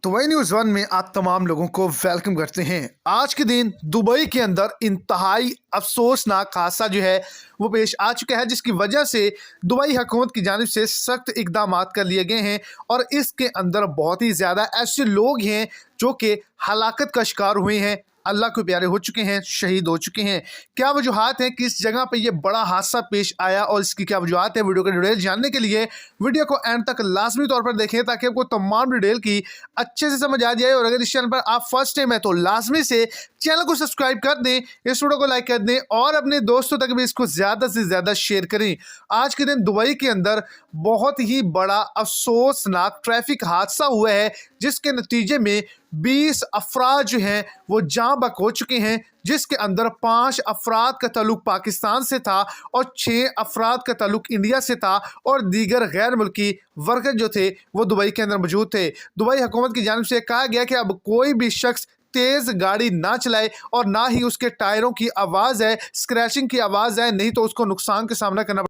Dubai news one में आप तमाम लोगों को वेलकम करते हैं। आज के दिन दुबई के अंदर इंतहाई अफसोसनाक हादसा जो है वो पेश आ चुका है, जिसकी वजह से दुबई हुकूमत की जानिब से सख्त इकदाम कर लिए गए हैं और इसके अंदर बहुत ही ज़्यादा ऐसे लोग हैं जो कि हलाकत का शिकार हुए हैं, अल्लाह के प्यारे हो चुके हैं, शहीद हो चुके हैं। क्या वजूहत हैं, किस जगह पे ये बड़ा हादसा पेश आया और इसकी क्या वजूहत है, वीडियो का डिटेल जानने के लिए वीडियो को एंड तक लाजमी तौर पर देखें ताकि आपको तमाम डिटेल की अच्छे से समझ आ जाए। और अगर इस चैनल पर आप फर्स्ट टाइम है तो लाजमी से चैनल को सब्सक्राइब कर दें, इस वीडियो को लाइक कर दें और अपने दोस्तों तक भी इसको ज़्यादा से ज़्यादा शेयर करें। आज के दिन दुबई के अंदर बहुत ही बड़ा अफसोसनाक ट्रैफिक हादसा हुआ है, जिसके नतीजे में 20 अफराद जो हैं वो जाँ बक हो चुके हैं, जिसके अंदर 5 अफराद का ताल्लुक पाकिस्तान से था और 6 अफराद का ताल्लुक इंडिया से था और दीगर गैर मुल्की वर्कर जो थे वो दुबई के अंदर मौजूद थे। दुबई हुकूमत की जानिब से कहा गया कि अब कोई भी शख्स तेज़ गाड़ी ना चलाए और ना ही उसके टायरों की आवाज़ है, स्क्रैचिंग की आवाज़ है, नहीं तो उसको नुकसान का सामना करना